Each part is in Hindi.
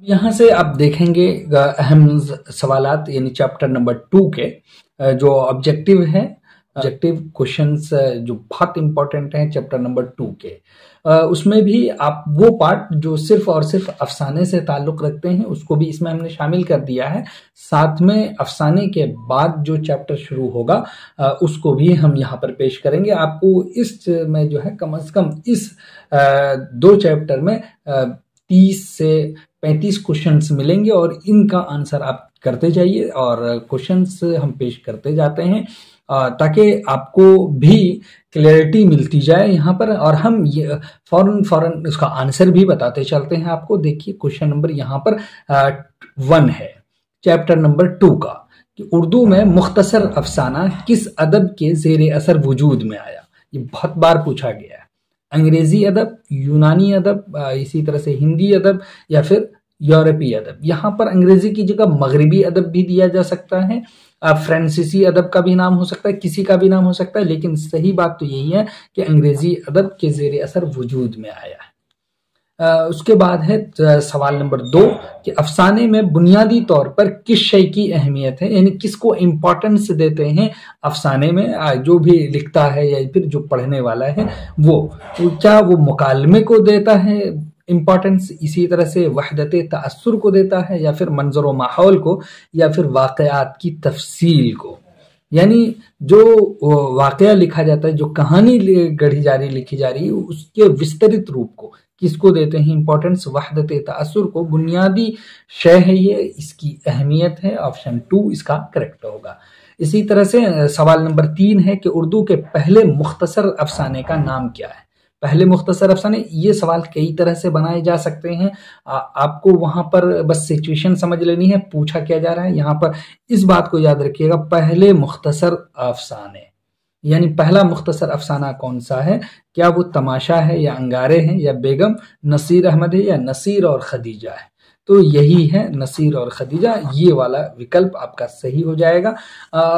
यहाँ से आप देखेंगे अहम सवालात यानी चैप्टर नंबर 2 के जो ऑब्जेक्टिव है, ऑब्जेक्टिव क्वेश्चंस जो बहुत इंपॉर्टेंट हैं चैप्टर नंबर 2 के। उसमें भी आप वो पार्ट जो सिर्फ और सिर्फ अफसाने से ताल्लुक रखते हैं उसको भी इसमें हमने शामिल कर दिया है। साथ में अफसाने के बाद जो चैप्टर शुरू होगा उसको भी हम यहाँ पर पेश करेंगे। आपको इस में जो है कम से कम इस 2 चैप्टर में 30 से 35 क्वेश्चंस मिलेंगे और इनका आंसर आप करते जाइए और क्वेश्चंस हम पेश करते जाते हैं ताकि आपको भी क्लैरिटी मिलती जाए यहाँ पर। और हम ये फौरन उसका आंसर भी बताते चलते हैं आपको। देखिए क्वेश्चन नंबर यहाँ पर 1 है चैप्टर नंबर 2 का कि उर्दू में मुख्तसर अफसाना किस अदब के ज़ेरे असर वजूद में आया। ये बहुत बार पूछा गया है। अंग्रेजी अदब, यूनानी अदब, इसी तरह से हिंदी अदब या फिर यूरोपीय अदब। यहाँ पर अंग्रेजी की जगह मगरिबी अदब भी दिया जा सकता है, फ्रांसीसी अदब का भी नाम हो सकता है, किसी का भी नाम हो सकता है, लेकिन सही बात तो यही है कि अंग्रेजी अदब के ज़ेरे असर वजूद में आया है। उसके बाद है सवाल नंबर 2 कि अफसाने में बुनियादी तौर पर किस शय की अहमियत है, यानी किसको इम्पोर्टेंस देते हैं अफसाने में। जो भी लिखता है या फिर जो पढ़ने वाला है वो क्या वो मुकालमे को देता है इम्पोर्टेंस, इसी तरह से वहदत तअस्सुर को देता है, या फिर मंजर व माहौल को, या फिर वाक़यात की तफसील को। यानी जो वाक़या लिखा जाता है, जो कहानी गढ़ी जा रही लिखी जा रही है, उसके विस्तृत रूप को किसको देते हैं इंपॉर्टेंस, वहदत तअस्सुर को। बुनियादी शय है ये, इसकी अहमियत है। ऑप्शन 2 इसका करेक्ट होगा। इसी तरह से सवाल नंबर 3 है कि उर्दू के पहले मुख्तसर अफसाने का नाम क्या है। पहले मुख्तसर अफसाने, ये सवाल कई तरह से बनाए जा सकते हैं। आपको वहां पर बस सिचुएशन समझ लेनी है, पूछा क्या जा रहा है। यहाँ पर इस बात को याद रखिएगा, पहले मुख्तसर अफसाने यानी पहला मुख्तसर अफसाना कौन सा है। क्या वो तमाशा है या अंगारे हैं या बेगम नसीर अहमद है या नसीर और खदीजा है। तो यही है नसीर और खदीजा, ये वाला विकल्प आपका सही हो जाएगा।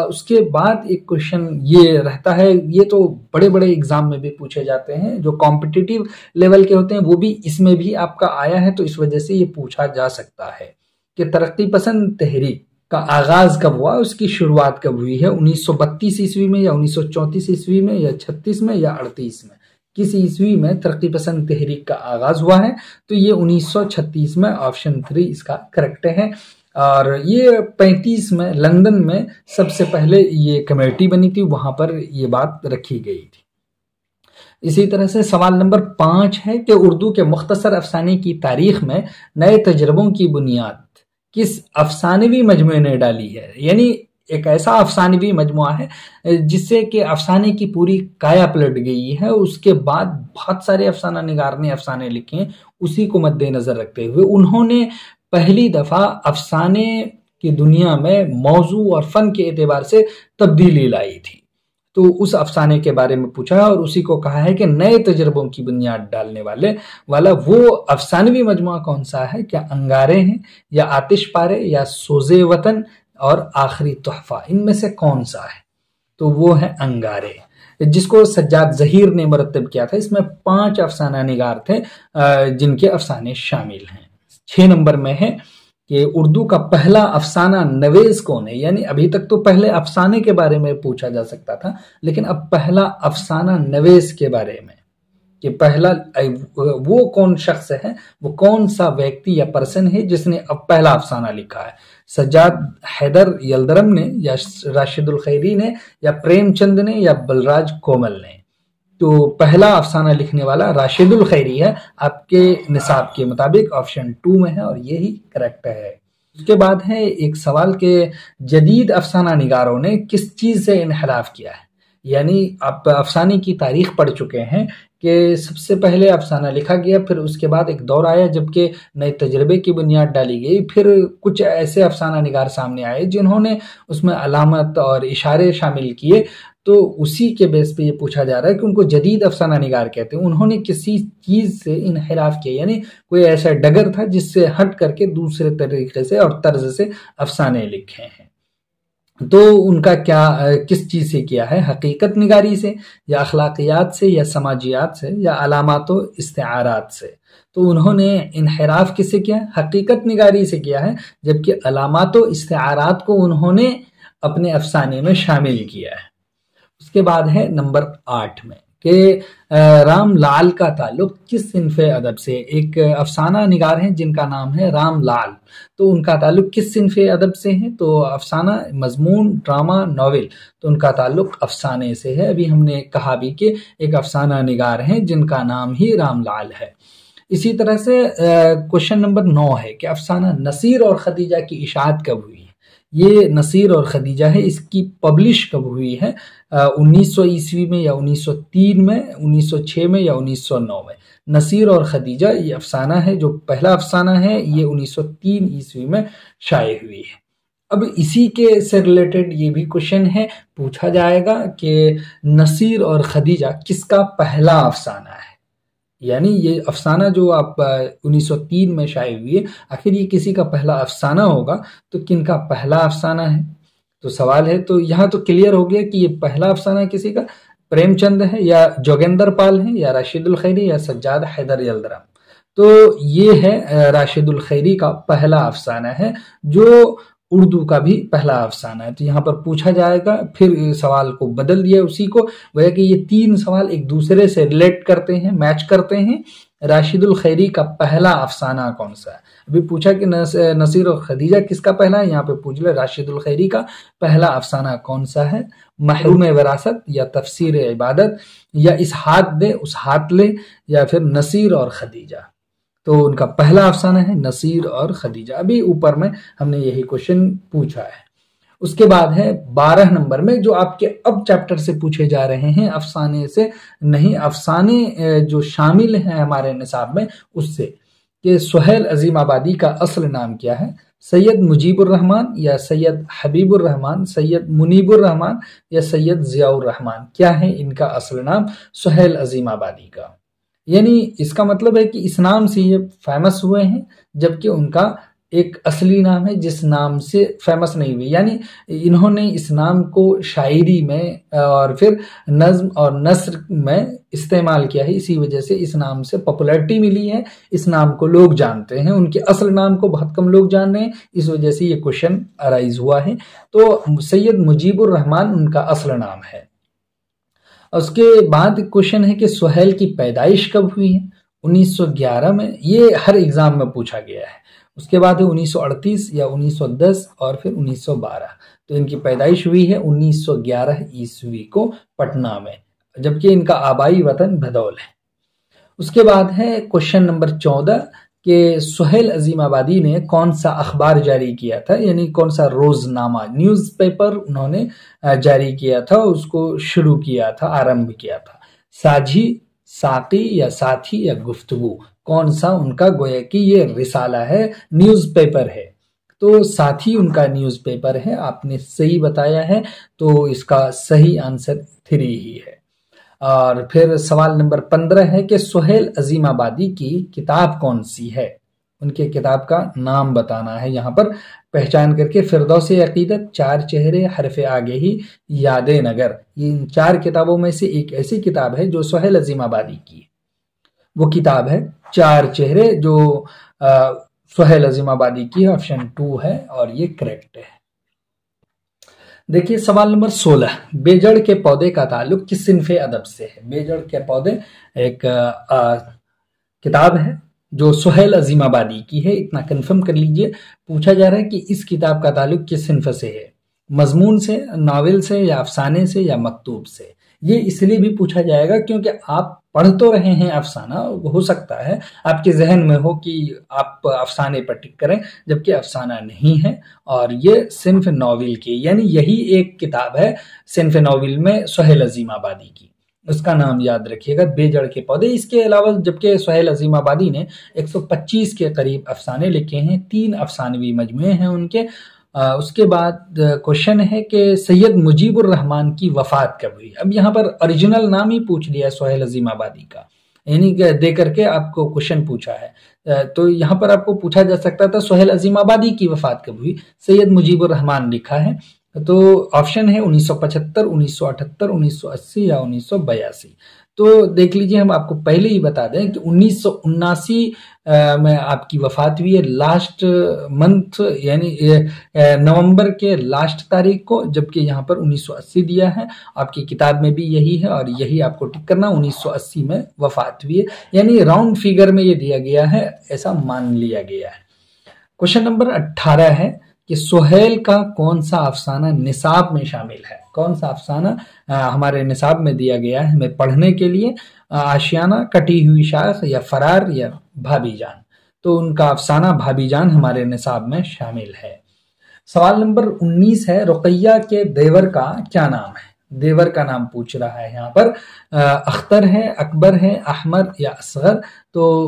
उसके बाद एक क्वेश्चन ये रहता है, ये तो बड़े बड़े एग्जाम में भी पूछे जाते हैं, जो कॉम्पिटिटिव लेवल के होते हैं, वो भी इसमें भी आपका आया है, तो इस वजह से ये पूछा जा सकता है कि तरक्की पसंद तहरीक का आगाज कब हुआ, उसकी शुरुआत कब हुई है। 1932 ईस्वी में या 1934 ईस्वी में या 36 में या 38 में, किस ईस्वी में तरक्की पसंद तहरीक का आगाज हुआ है। तो ये 1936 में, ऑप्शन 3 इसका करेक्ट है। और ये 35 में लंदन में सबसे पहले ये कमेटी बनी थी, वहां पर ये बात रखी गई थी। इसी तरह से सवाल नंबर 5 है कि उर्दू के मुख्तसर अफसाने की तारीख में नए तजर्बों की बुनियाद किस अफसानवी मजमूए ने डाली है। यानी एक ऐसा अफसानवी मजमुआ है जिससे कि अफसाने की पूरी काया पलट गई है। उसके बाद बहुत सारे अफसाना निगार ने अफसाने लिखे हैं, उसी को मद्देनजर रखते हुए उन्होंने पहली दफा अफसाने की दुनिया में मौजू और फन के एतबार से तब्दीली लाई थी। तो उस अफसाने के बारे में पूछा है और उसी को कहा है कि नए तजर्बों की बुनियाद डालने वाला वो अफसानवी मजमुआ कौन सा है। क्या अंगारे हैं या आतिश पारे या सोजे वतन और आखिरी तोहफा, इनमें से कौन सा है। तो वो है अंगारे, जिसको सज्जाद जहीर ने मरतब किया था। इसमें 5 अफसाना निगार थे जिनके अफसाने शामिल हैं। 6 नंबर में है कि उर्दू का पहला अफसाना नवेज कौन है। यानी अभी तक तो पहले अफसाने के बारे में पूछा जा सकता था, लेकिन अब पहला अफसाना नवेज के बारे में कि पहला वो कौन शख्स है, वो कौन सा व्यक्ति या पर्सन है जिसने अब पहला अफसाना लिखा है। सज्जाद हैदर यलदरम ने या राशिदुल खैरी ने या प्रेमचंद ने या बलराज कोमल ने। तो पहला अफसाना लिखने वाला राशिदुल खैरी है आपके निसाब के मुताबिक, ऑप्शन 2 में है और यही करेक्ट है। उसके बाद है एक सवाल के जदीद अफसाना निगारों ने किस चीज से इनहराफ किया है। यानी आप अफसाने की तारीख पढ़ चुके हैं कि सबसे पहले अफसाना लिखा गया, फिर उसके बाद एक दौर आया जबकि नए तजर्बे की बुनियाद डाली गई, फिर कुछ ऐसे अफसाना निगार सामने आए जिन्होंने उसमें अलामत और इशारे शामिल किए। तो उसी के बेस पे ये पूछा जा रहा है कि उनको जदीद अफसाना निगार कहते हैं। उन्होंने किसी चीज से इनहिराफ किया, यानी कोई ऐसा डगर था जिससे हट करके दूसरे तरीके से और तर्ज से अफसाने लिखे हैं। तो उनका क्या किस चीज से किया है, हकीकत निगारी से या अखलाकियात से या समाजियात से या अलामात व इस्तेआरात से। तो उन्होंने इनहिराफ किससे किया है, हकीकत निगारी से किया है, जबकि अलामात व इस्तेआरात को उन्होंने अपने अफसाने में शामिल किया है। उसके बाद है नंबर 8 में कि राम लाल का ताल्लुक किस सिन्फ़े अदब से। एक अफसाना निगार हैं जिनका नाम है राम लाल, तो उनका ताल्लुक किस सिन्फ़े अदब से है, तो अफसाना, मजमून, ड्रामा, नॉवेल, तो उनका ताल्लुक अफसाने से है। अभी हमने कहा भी कि एक अफसाना निगार हैं जिनका नाम ही राम लाल है। इसी तरह से क्वेश्चन नंबर 9 है कि अफसाना नसीर और खदीजा की इशाअत कब हुई है। ये नसीर और खदीजा है, इसकी पब्लिश कब हुई है, 1900 ईस्वी में या 1903 में, 1906 में या 1909 में। नसीर और खदीजा ये अफसाना है, जो पहला अफसाना है ये 1903 ईस्वी में शाये हुई है। अब इसी के से रिलेटेड ये भी क्वेश्चन है, पूछा जाएगा कि नसीर और खदीजा किसका पहला अफसाना है, यानी ये अफसाना जो आप 1903 में शाये हुई है, आखिर ये किसी का पहला अफसाना होगा तो किनका पहला अफसाना है। तो सवाल है, तो यहाँ तो क्लियर हो गया कि ये पहला अफसाना किसी का प्रेमचंद है या जोगेंद्र पाल है या राशिदुल खैरी या सज्जाद हैदर यल्दराम। तो ये है राशिदुल खैरी का पहला अफसाना है, जो उर्दू का भी पहला अफसाना है। तो यहाँ पर पूछा जाएगा, फिर सवाल को बदल दिया उसी को, वह कि ये 3 सवाल एक दूसरे से रिलेट करते हैं, मैच करते हैं। राशिदुल खैरी का पहला अफसाना कौन सा है, अभी पूछा कि नसीर और खदीजा किसका पहला है, यहाँ पे पूछ ले राशिदुल खैरी का पहला अफसाना कौन सा है, महरूम विरासत या तफसीर इबादत या इस हाथ दे उस हाथ ले या फिर नसीर और खदीजा। तो उनका पहला अफसाना है नसीर और खदीजा। अभी ऊपर में हमने यही क्वेश्चन पूछा है। उसके बाद है 12 नंबर में, जो आपके अब चैप्टर से पूछे जा रहे हैं, अफसाने से नहीं, अफसाने जो शामिल हैं हमारे निसाब में उससे, कि सुहेल अजीम आबादी का असल नाम क्या है, सैयद मुजीबुर रहमान या सैयद हबीबुर रहमान, सैयद मुनीबुर रहमान या सैयद जियाउर रहमान। क्या है इनका असल नाम सुहेल अजीम आबादी का, यानी इसका मतलब है कि इस नाम से ये फेमस हुए हैं, जबकि उनका एक असली नाम है जिस नाम से फेमस नहीं हुई, यानी इन्होंने इस नाम को शायरी में और फिर नज्म और नस्र में इस्तेमाल किया है, इसी वजह से इस नाम से पॉपुलैरिटी मिली है, इस नाम को लोग जानते हैं। उनके असल नाम को बहुत कम लोग जान रहे हैं, इस वजह से ये क्वेश्चन अराइज हुआ है। तो सैयद मुजीबुर रहमान उनका असल नाम है। उसके बाद क्वेश्चन है कि सुहेल की पैदाइश कब हुई है, 1911 में, ये हर एग्जाम में पूछा गया है। उसके बाद है 1938 या 1910 और फिर 1912। तो इनकी पैदाइश हुई है 1911 ईस्वी को पटना में, जबकि इनका आबाई वतन भदौल है। उसके बाद है क्वेश्चन नंबर 14 कि सुहेल अजीम आबादी ने कौन सा अखबार जारी किया था, यानी कौन सा रोजनामा, न्यूज़पेपर उन्होंने जारी किया था, उसको शुरू किया था, आरंभ किया था। साझी, साकी या साथी या गुफ्तगू, कौन सा उनका गोया कि ये रिसाला है, न्यूज़पेपर है। तो साथी उनका न्यूज़पेपर है, आपने सही बताया है, तो इसका सही आंसर 3 ही है। और फिर सवाल नंबर 15 है कि सुहेल अजीम आबादी की किताब कौन सी है, उनके किताब का नाम बताना है। यहाँ पर पहचान करके फिरदौस अकीदत, 4 चेहरे, हरफ आगे ही, यादे नगर, ये इन 4 किताबों में से एक ऐसी किताब है जो सुहेल अजीम आबादी की, वो किताब है 4 चेहरे, जो सुहेल अजीम आबादी की, ऑप्शन 2 है और ये करेक्ट है। देखिए सवाल नंबर 16, बेजड़ के पौधे का ताल्लुक किस सिन्फ़े अदब से है। बेजड़ के पौधे एक किताब है जो सुहेल अजीम आबादी की है, इतना कंफर्म कर लीजिए। पूछा जा रहा है कि इस किताब का ताल्लुक किस सिन्फ़ से है, मजमून से, नावल से या अफसाने से या मकतूब से। ये इसलिए भी पूछा जाएगा क्योंकि आप पढ़ तो रहे हैं अफसाना, हो सकता है आपके जहन में हो कि आप अफसाने पर टिक करें, जबकि अफसाना नहीं है और ये सिन्फ नॉवेल की, यानी यही एक किताब है सिन्फ नॉवेल में सुहेल अजीम आबादी की, उसका नाम याद रखिएगा, बेजड़ के पौधे। इसके अलावा जबकि सुहेल अजीम आबादी ने 125 के करीब अफसाने लिखे हैं, 3 अफसानवी मजमुए हैं उनके। उसके बाद क्वेश्चन है कि सैयद मुजीबुर रहमान की वफात कब हुई। अब यहाँ पर ओरिजिनल नाम ही पूछ लिया सुहेल अजीम आबादी का, यानी दे करके आपको क्वेश्चन पूछा है, तो यहाँ पर आपको पूछा जा सकता था सुहेल अजीम आबादी की वफात कब हुई, सैयद मुजीबुर रहमान लिखा है। तो ऑप्शन है 1975, 1978, 1980 या 1982। तो देख लीजिए, हम आपको पहले ही बता दें कि 1979 में आपकी वफात हुई है, लास्ट मंथ यानी नवंबर के लास्ट तारीख को, जबकि यहाँ पर 1980 दिया है। आपकी किताब में भी यही है और यही आपको टिक करना, 1980 में वफात हुई है, यानी राउंड फिगर में ये दिया गया है, ऐसा मान लिया गया है। क्वेश्चन नंबर 18 है कि सुहेल का कौन सा अफसाना निसाब में शामिल है। कौन सा अफसाना हमारे निसाब में दिया गया है हमें पढ़ने के लिए? आशियाना, कटी हुई शाख, या फरार, या भाभी जान। तो उनका अफसाना भाभी जान हमारे निसाब में शामिल है। सवाल नंबर 19 है, रुकैया के देवर का क्या नाम है? देवर का नाम पूछ रहा है यहाँ पर। अख्तर है, अकबर है, अहमद या असगर। तो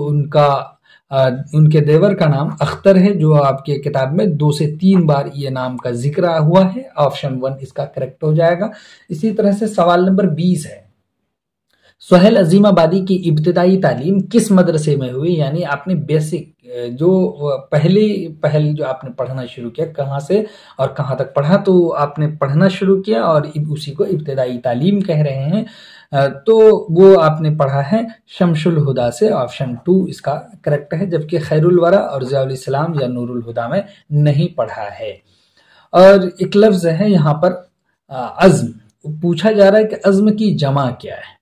उनके देवर का नाम अख्तर है, जो आपके किताब में 2 से 3 बार ये नाम का जिक्र हुआ है। ऑप्शन 1 इसका करेक्ट हो जाएगा। इसी तरह से सवाल नंबर 20 है, सुहेल अजीमाबादी की इब्तिदाई तालीम किस मदरसे में हुई? यानी आपने बेसिक जो पहल जो आपने पढ़ना शुरू किया, कहाँ से और कहाँ तक पढ़ा? तो आपने पढ़ना शुरू किया और उसी को इब्तिदाई तालीम कह रहे हैं। तो वो आपने पढ़ा है शमशुल हुदा से। ऑप्शन 2 इसका करेक्ट है, जबकि खैरुल वरा और ज़ियाउल इस्लाम या नूरुल हुदा में नहीं पढ़ा है। और एक लफ्ज है यहाँ पर अज़्म, पूछा जा रहा है कि अज़्म की जमा क्या है?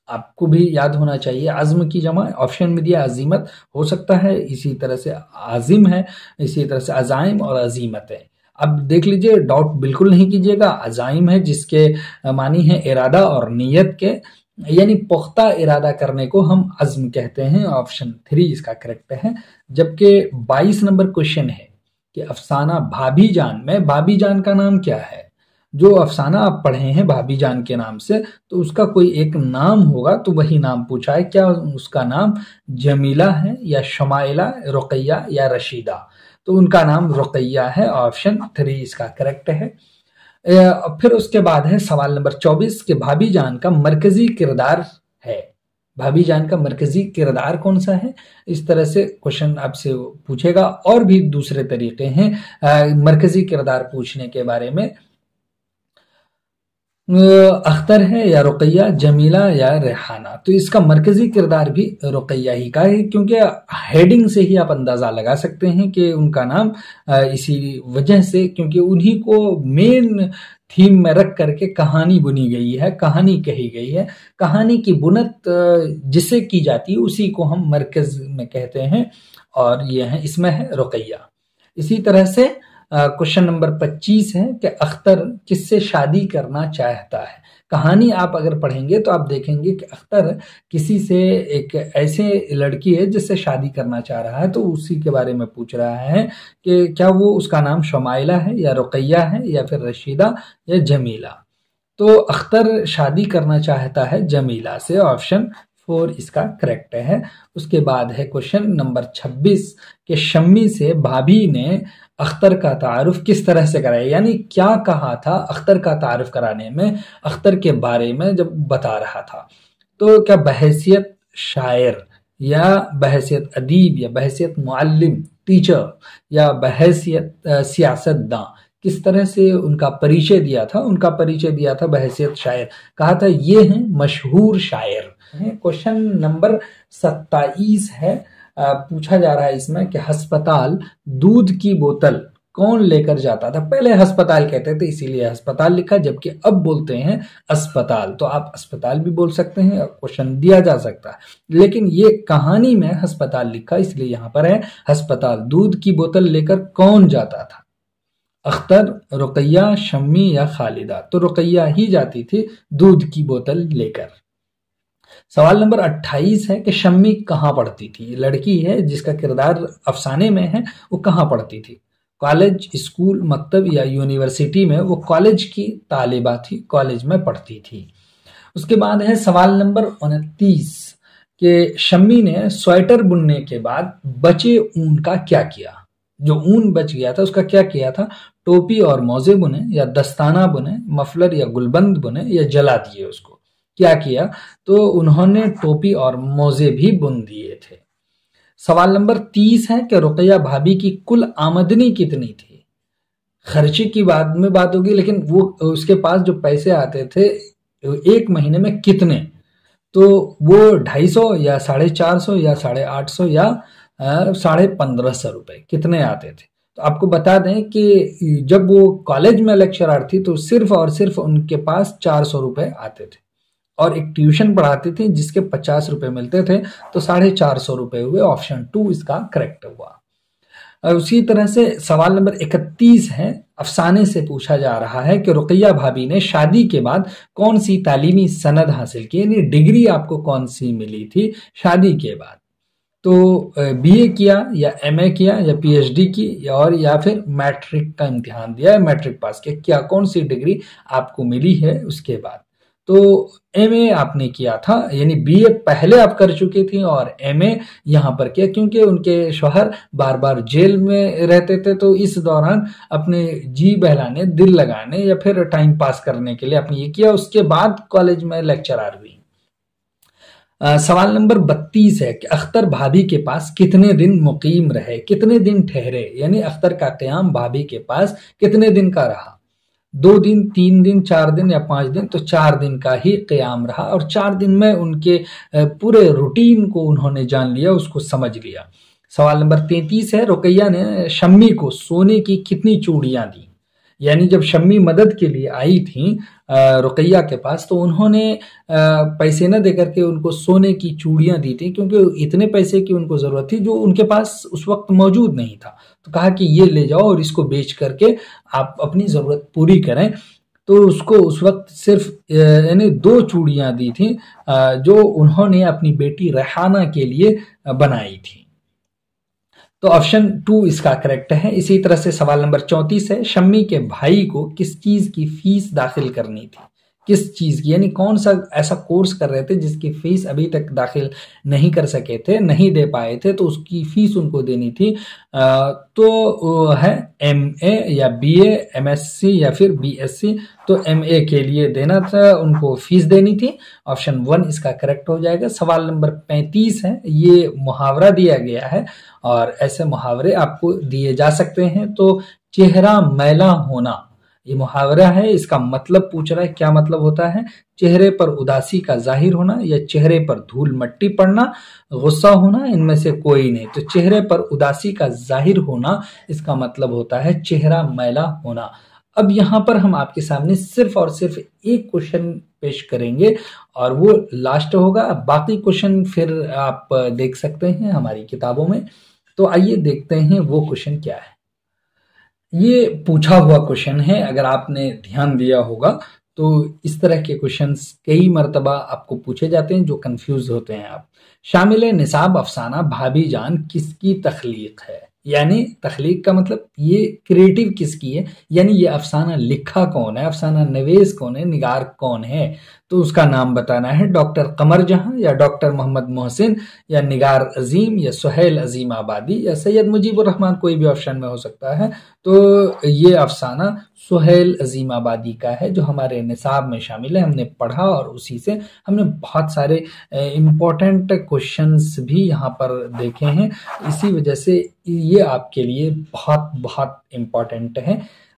आपको भी याद होना चाहिए। अज़्म की जमा ऑप्शन में दिया अजीमत हो सकता है, इसी तरह से आजिम है, इसी तरह से अजाइम और अजीमत है। अब देख लीजिए, डाउट बिल्कुल नहीं कीजिएगा। अजाइम है जिसके मानी है इरादा और नीयत के, यानी पुख्ता इरादा करने को हम अज़्म कहते हैं। ऑप्शन 3 इसका करेक्ट है। जबकि 22 नंबर क्वेश्चन है कि अफसाना भाभी जान में भाभी जान का नाम क्या है? जो अफसाना आप पढ़े हैं भाभी जान के नाम से, तो उसका कोई एक नाम होगा, तो वही नाम पूछा है। क्या उसका नाम जमीला है, या शमाइला, रुकैया या रशीदा? तो उनका नाम रुकैया है। ऑप्शन 3 इसका करेक्ट है। फिर उसके बाद है सवाल नंबर 24 के भाभी जान का मरकजी किरदार है। भाभी जान का मरकजी किरदार कौन सा है? इस तरह से क्वेश्चन आपसे पूछेगा। और भी दूसरे तरीके हैं मरकजी किरदार पूछने के बारे में। अख्तर है या रुकैया, जमीला या रेहाना? तो इसका मरकजी किरदार भी रुकैया ही का है, क्योंकि हेडिंग से ही आप अंदाजा लगा सकते हैं कि उनका नाम इसी वजह से, क्योंकि उन्हीं को मेन थीम में रख करके कहानी बुनी गई है, कहानी कही गई है। कहानी की बुनत जिसे की जाती है उसी को हम मरकज में कहते हैं, और ये है इसमें है रुकैया। इसी तरह से क्वेश्चन नंबर 25 है कि अख्तर किससे शादी करना चाहता है? कहानी आप अगर पढ़ेंगे तो आप देखेंगे कि अख्तर किसी से, एक ऐसे लड़की है जिससे शादी करना चाह रहा है, तो उसी के बारे में पूछ रहा है कि क्या वो उसका नाम शमाइला है, या रुकैया है, या फिर रशीदा या जमीला? तो अख्तर शादी करना चाहता है जमीला से। ऑप्शन 4 इसका करेक्ट है। उसके बाद है क्वेश्चन नंबर 26 के शम्मी से भाभी ने अख्तर का तारुफ किस तरह से कराया? यानी क्या कहा था अख्तर का तारुफ कराने में, अख्तर के बारे में जब बता रहा था? तो क्या बहैसियत शायर, या बहैसियत अदीब, या बहैसियत मुअल्लिम टीचर, या बहैसियत सियासतदां? किस तरह से उनका परिचय दिया था? उनका परिचय दिया था बहैसियत शायर, कहा था ये हैं मशहूर शायर। क्वेश्चन नंबर 27 है, पूछा जा रहा है इसमें कि अस्पताल दूध की बोतल कौन लेकर जाता था? पहले अस्पताल कहते थे इसीलिए अस्पताल लिखा, जबकि अब बोलते हैं अस्पताल। तो आप अस्पताल भी बोल सकते हैं, क्वेश्चन दिया जा सकता है, लेकिन ये कहानी में अस्पताल लिखा इसलिए यहां पर है अस्पताल दूध की बोतल लेकर कौन जाता था? अख्तर, रुकैया, शम्मी या खालिदा? तो रुकैया ही जाती थी दूध की बोतल लेकर। सवाल नंबर 28 है कि शम्मी कहाँ पढ़ती थी? लड़की है जिसका किरदार अफसाने में है, वो कहाँ पढ़ती थी? कॉलेज, स्कूल, मकतब या यूनिवर्सिटी में? वो कॉलेज की तालिबा थी, कॉलेज में पढ़ती थी। उसके बाद है सवाल नंबर 29 कि शम्मी ने स्वेटर बुनने के बाद बचे ऊन का क्या किया? जो ऊन बच गया था उसका क्या किया था? टोपी और मोजे बुने, या दस्ताना बुने, मफलर या गुलबंद बुने, या जला दिए उसको? क्या किया? तो उन्होंने टोपी और मोजे भी बुन दिए थे। सवाल नंबर 30 है कि रुकैया भाभी की कुल आमदनी कितनी थी? खर्चे की बाद में बात होगी, लेकिन वो उसके पास जो पैसे आते थे एक महीने में कितने, तो वो 250 या 450 या 850 या 1550 रुपए कितने आते थे। तो आपको बता दें कि जब वो कॉलेज में लेक्चरर थी तो सिर्फ और सिर्फ उनके पास 400 रुपए आते थे, और एक ट्यूशन पढ़ाती थी जिसके 50 रुपए मिलते थे, तो 450 रुपए हुए। ऑप्शन 2 इसका करेक्ट हुआ। उसी तरह से सवाल नंबर 31 है, अफसाने से पूछा जा रहा है कि रुकैया भाभी ने शादी के बाद कौन सी तालीमी सनद हासिल की, यानी डिग्री आपको कौन सी मिली थी शादी के बाद। तो बीए किया या एमए किया या पीएचडी की या फिर मैट्रिक का इम्तिहान दिया या मैट्रिक पास किया, क्या कौन सी डिग्री आपको मिली है उसके बाद। तो एमए आपने किया था, यानी बीए पहले आप कर चुकी थी और एमए यहाँ पर किया, क्योंकि उनके शौहर बार बार जेल में रहते थे, तो इस दौरान अपने जी बहलाने, दिल लगाने या फिर टाइम पास करने के लिए आपने ये किया। उसके बाद कॉलेज में लेक्चरर हुई। सवाल नंबर 32 है कि अख्तर भाभी के पास कितने दिन मुकीम रहे, कितने दिन ठहरे, यानी अख्तर का क़याम भाभी के पास कितने दिन का रहा। 2 दिन, 3 दिन, 4 दिन या 5 दिन, तो 4 दिन का ही क़याम रहा, और 4 दिन में उनके पूरे रूटीन को उन्होंने जान लिया, उसको समझ लिया। सवाल नंबर 33 है, रुकैया ने शम्मी को सोने की कितनी चूड़ियां दी, यानी जब शम्मी मदद के लिए आई थी रुकैया के पास, तो उन्होंने पैसे न देकर के उनको सोने की चूड़ियां दी थी, क्योंकि इतने पैसे की उनको जरूरत थी जो उनके पास उस वक्त मौजूद नहीं था। तो कहा कि ये ले जाओ और इसको बेच करके आप अपनी जरूरत पूरी करें। तो उसको उस वक्त सिर्फ यानी 2 चूड़ियां दी थी जो उन्होंने अपनी बेटी रेहाना के लिए बनाई थी। तो ऑप्शन 2 इसका करेक्ट है। इसी तरह से सवाल नंबर 34 है, शम्मी के भाई को किस चीज की फीस दाखिल करनी थी, किस चीज की, यानी कौन सा ऐसा कोर्स कर रहे थे जिसकी फीस अभी तक दाखिल नहीं कर सके थे, नहीं दे पाए थे, तो उसकी फीस उनको देनी थी। तो है एमए या बीए, एमएससी या फिर बीएससी। तो एमए के लिए देना था, उनको फीस देनी थी। ऑप्शन 1 इसका करेक्ट हो जाएगा। सवाल नंबर 35 है, ये मुहावरा दिया गया है और ऐसे मुहावरे आपको दिए जा सकते हैं। तो चेहरा मैला होना, ये मुहावरा है, इसका मतलब पूछ रहा है क्या मतलब होता है। चेहरे पर उदासी का जाहिर होना या चेहरे पर धूल मट्टी पड़ना, गुस्सा होना, इनमें से कोई नहीं। तो चेहरे पर उदासी का जाहिर होना, इसका मतलब होता है चेहरा मैला होना। अब यहाँ पर हम आपके सामने सिर्फ और सिर्फ एक क्वेश्चन पेश करेंगे और वो लास्ट होगा। बाकी क्वेश्चन फिर आप देख सकते हैं हमारी किताबों में। तो आइए देखते हैं वो क्वेश्चन क्या है। ये पूछा हुआ क्वेश्चन है, अगर आपने ध्यान दिया होगा तो इस तरह के क्वेश्चंस कई मर्तबा आपको पूछे जाते हैं जो कंफ्यूज होते हैं आप। शामिल निसाब अफसाना भाभी जान किसकी तख्लीक है, यानी तख्लीक का मतलब ये क्रिएटिव किसकी है, यानी ये अफसाना लिखा कौन है, अफसाना नवेश कौन है, निगार कौन है। तो उसका नाम बताना है, डॉक्टर कमर जहां या डॉक्टर मोहम्मद मोहसिन या निगार अजीम या सुहेल अजीम आबादी या सैयद मुजीबुर रहमान, कोई भी ऑप्शन में हो सकता है। तो ये अफसाना सुहेल अजीम आबादी का है जो हमारे निसाब में शामिल है। हमने पढ़ा और उसी से हमने बहुत सारे इम्पोर्टेंट क्वेश्चंस भी यहाँ पर देखे हैं, इसी वजह से ये आपके लिए बहुत बहुत इम्पोर्टेंट है।